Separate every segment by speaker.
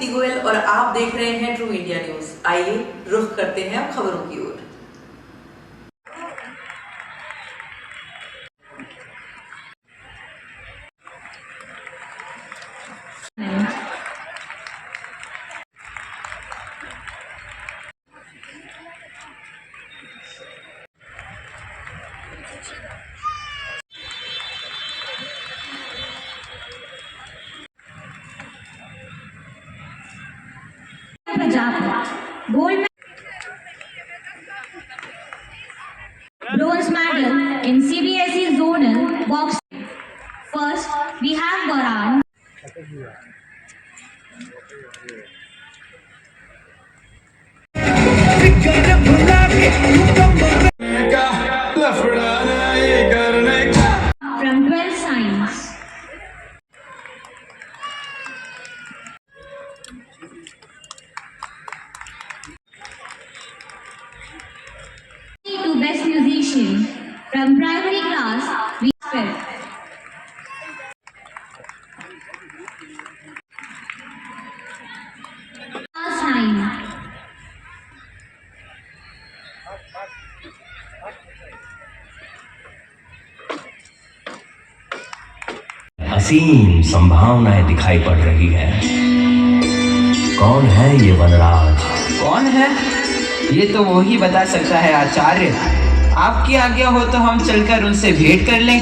Speaker 1: दीप्ति गोयल और आप देख रहे हैं ट्रू इंडिया न्यूज। आइए रुख करते हैं अब खबरों की ओर।
Speaker 2: Gold bronze medal in CBSE zonal boxing. First, we have Gaurang. From 12 Science. To Best Musician from primary class, we fifth. Class 9.
Speaker 3: असीम संभावनाएं दिखाई पड़ रही है। कौन है ये वनराज?
Speaker 4: कौन है ये तो वो ही बता सकता है आचार्य। आपकी आज्ञा हो तो हम चलकर उनसे भेंट कर लें।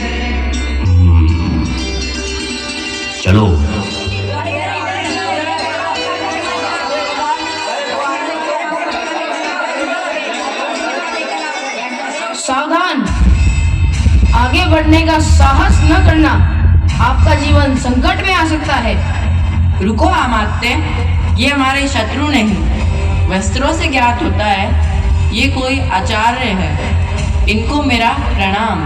Speaker 3: चलो।
Speaker 5: सावधान, आगे बढ़ने का साहस न करना, आपका जीवन संकट में आ सकता है।
Speaker 6: रुको अमात्य, ये हमारे शत्रु नहीं, वस्त्रों से ज्ञात होता है ये कोई आचार्य है। इनको मेरा प्रणाम।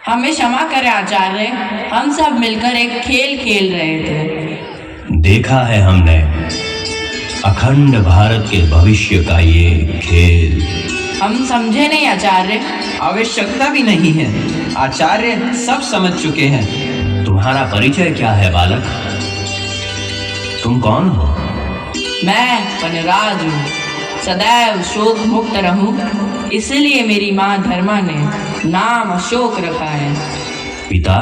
Speaker 6: हमें क्षमा करें आचार्य, हम सब मिलकर एक खेल खेल रहे थे।
Speaker 3: देखा है हमने अखंड भारत के भविष्य का ये खेल।
Speaker 6: हम समझे नहीं आचार्य।
Speaker 4: आवश्यकता भी नहीं है, आचार्य सब समझ चुके हैं।
Speaker 3: तुम्हारा परिचय क्या है बालक? तुम कौन हो?
Speaker 6: मैं वनराज हूँ, सदैव शोक मुक्त रहूं, इसलिए मेरी माँ धर्मा ने नाम अशोक रखा है।
Speaker 3: पिता?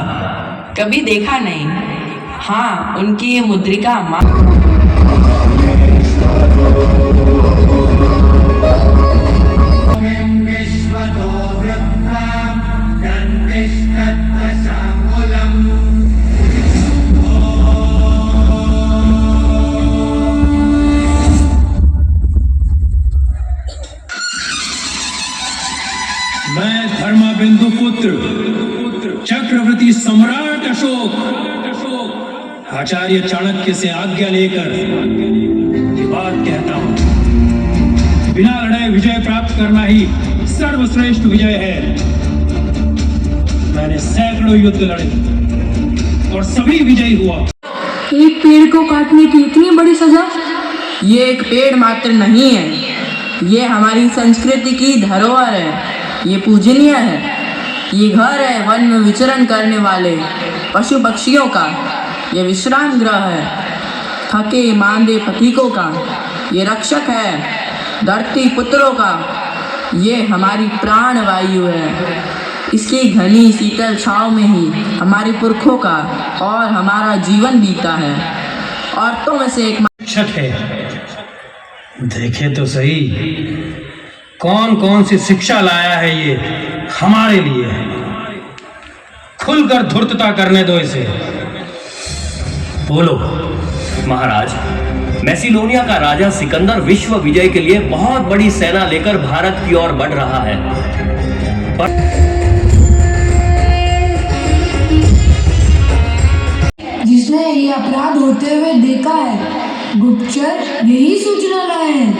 Speaker 6: कभी देखा नहीं। हाँ, उनकी ये मुद्रिका माँ।
Speaker 7: मैं धर्मबिंदु पुत्र चक्रवर्ती सम्राट अशोक आचार्य चाणक्य से आज्ञा लेकर ये बात कहता हूं। बिना लड़ाई विजय प्राप्त करना ही सर्वश्रेष्ठ विजय है। मैंने सैकड़ों युद्ध लड़े और सभी विजयी हुआ।
Speaker 5: एक पेड़ को काटने की इतनी बड़ी सजा?
Speaker 6: ये एक पेड़ मात्र नहीं है, ये हमारी संस्कृति की धरोहर है। ये पूजनीय है। ये घर है वन में विचरण करने वाले पशु पक्षियों का। ये विश्राम गृह है थके मांदे पथिकों का। ये रक्षक है धरती पुत्रों का। ये हमारी प्राण वायु है। इसकी घनी शीतल छांव में ही हमारे पुरखों का और हमारा जीवन बीता है। औरतों में से एक
Speaker 7: रक्षक है। देखे तो सही कौन कौन सी शिक्षा लाया है ये हमारे लिए। खुलकर धूर्तता करने दो इसे। बोलो।
Speaker 3: महाराज, मैसिडोनिया का राजा सिकंदर विश्व विजय के लिए बहुत बड़ी सेना लेकर भारत की ओर बढ़ रहा है।
Speaker 5: जिसने ये अपराध होते हुए देखा है, गुप्तचर यही सूचना लाए हैं।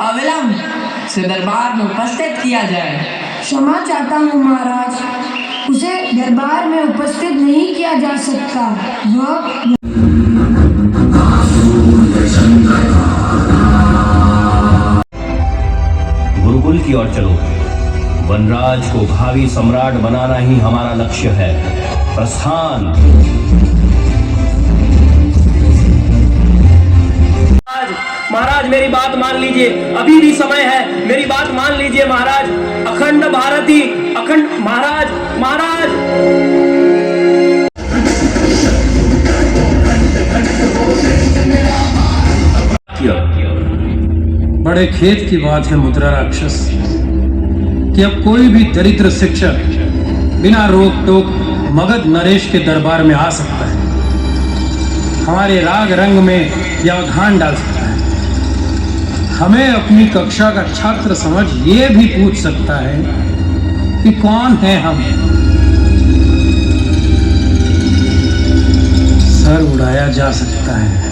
Speaker 6: अविलंब से दरबार में उपस्थित किया जाए।
Speaker 5: क्षमा चाहता हूँ महाराज, उसे दरबार में उपस्थित नहीं किया जा सकता। वह
Speaker 3: गुरुकुल की ओर चलो। वनराज को भावी सम्राट बनाना ही हमारा लक्ष्य है। प्रस्थान। महाराज मेरी बात मान लीजिए, अभी भी समय है, मेरी बात मान लीजिए महाराज। अखंड भारत ही अखंड। महाराज महाराज
Speaker 7: बड़े खेत की बात है मुद्रा राक्षस कि अब कोई भी दरिद्र शिक्षक बिना रोक टोक मगध नरेश के दरबार में आ सकता है, हमारे राग रंग में व्यवधान डाल सकता है, हमें अपनी कक्षा का छात्र समझ ये भी पूछ सकता है कि कौन है हम। सर उड़ाया जा सकता है।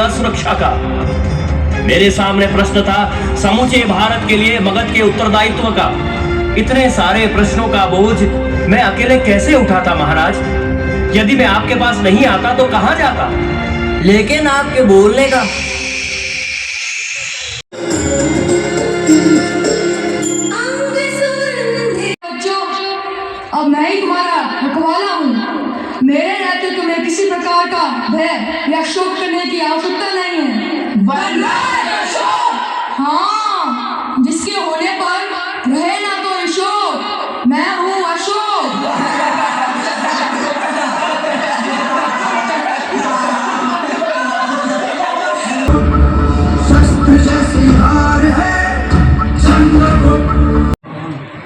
Speaker 3: सुरक्षा का मेरे सामने प्रश्न था समूचे भारत के लिए मगध के उत्तरदायित्व का। इतने सारे प्रश्नों का बोझ मैं अकेले कैसे उठाता महाराज? यदि मैं आपके पास नहीं आता तो कहां जाता?
Speaker 6: लेकिन आपके बोलने का
Speaker 5: बच्चों, अब मैं ही तुम्हारा रखवाला हूँ। मेरे नेतृत्व में किसी प्रकार का भय या शोक करने की आवश्यकता नहीं है। हाँ, जिसके होने पर रहे ना तो अशोक, मैं हूँ अशोक।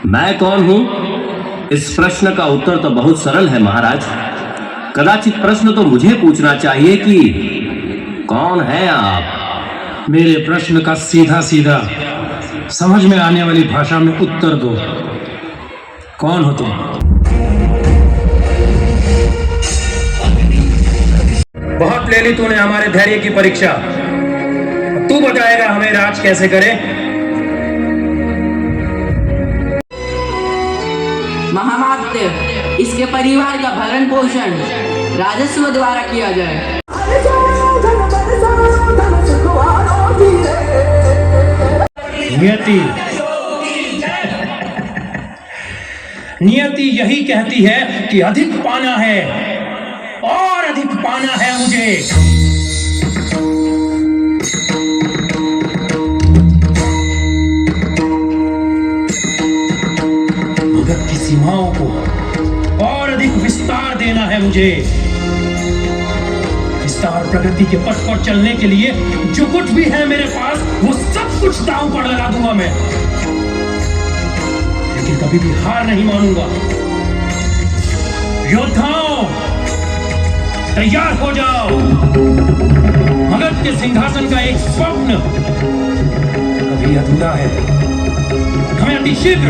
Speaker 3: मैं कौन हूं? इस प्रश्न का उत्तर तो बहुत सरल है महाराज। कदाचित प्रश्न तो मुझे पूछना चाहिए कि कौन है आप?
Speaker 7: मेरे प्रश्न का सीधा सीधा समझ में आने वाली भाषा में उत्तर दो। कौन हो तुम? बहुत ले ली तूने हमारे धैर्य की परीक्षा। तू बताएगा हमें राज कैसे करे?
Speaker 6: महामात्य, इसके परिवार का भरण पोषण राजस्व द्वारा किया जाए।
Speaker 7: नियति नियति यही कहती है कि अधिक पाना है और अधिक पाना है मुझे। मगध की सीमाओं को और अधिक विस्तार देना है मुझे। विस्तार प्रगति के पथ पर चलने के लिए जो कुछ भी है मेरे पास वो सब कुछ दांव पर लगा दूंगा मैं, लेकिन कभी भी हार नहीं मानूंगा। योद्धाओं, तैयार हो जाओ। मगध के सिंहासन का एक स्वप्न अभी अधूरा है। हमें अति शीघ्र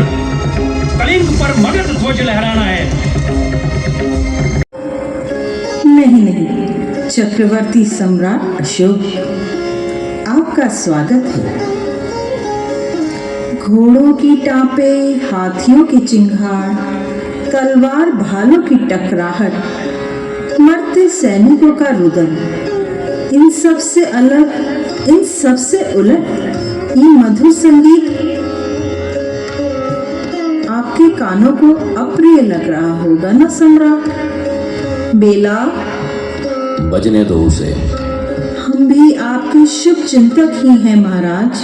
Speaker 7: कलिंग पर मगध ध्वज लहराना है।
Speaker 8: नहीं, चक्रवर्ती सम्राट अशोक, आपका स्वागत है। घोड़ों की टापे, हाथियों की चिंगार, तलवार भालों की टकराहट, मरते सैनिकों का रुदन, इन सब से अलग, इन सब से उलट ये मधुर संगीत आपके कानों को अप्रिय लग रहा होगा ना सम्राट? बेला,
Speaker 3: बजने दो उसे।
Speaker 8: हम भी आपके शुभ चिंतक ही हैं महाराज।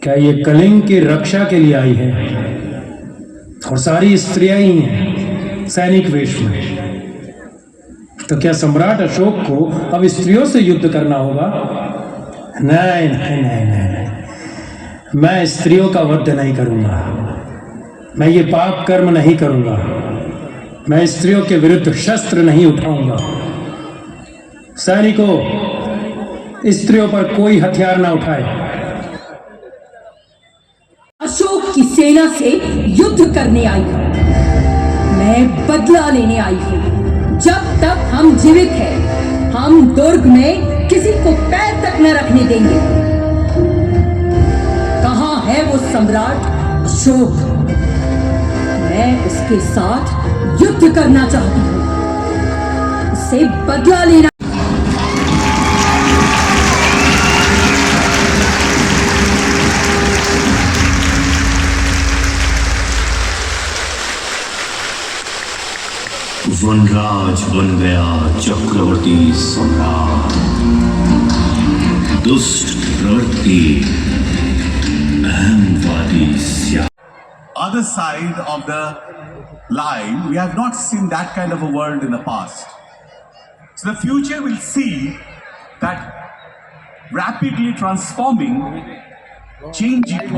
Speaker 7: क्या ये कलिंग की रक्षा के लिए आई है? और सारी स्त्रियां ही हैं सैनिक वेश में। तो क्या सम्राट अशोक को अब स्त्रियों से युद्ध करना होगा? नहीं नहीं नहीं नहीं, मैं स्त्रियों का वध नहीं करूंगा। मैं ये पाप कर्म नहीं करूंगा। मैं स्त्रियों के विरुद्ध शस्त्र नहीं उठाऊंगा। सैनिकों, स्त्रियों पर कोई हथियार ना उठाए।
Speaker 9: अशोक की सेना से युद्ध करने आई हूं, मैं बदला लेने आई हूं। जब तक हम जीवित हैं, हम दुर्ग में किसी को पैर तक न रखने देंगे। कहां है वो सम्राट अशोक? मैं उसके साथ युद्ध करना चाहती हूं, उससे बदला लेना।
Speaker 3: वनराज बन गया चक्रवर्ती सम्राट, दुष्ट प्रवृत्ति अहंवादी
Speaker 10: other side of the line, we have not seen that kind of a world in the past. So the future will see that rapidly transforming, changing world.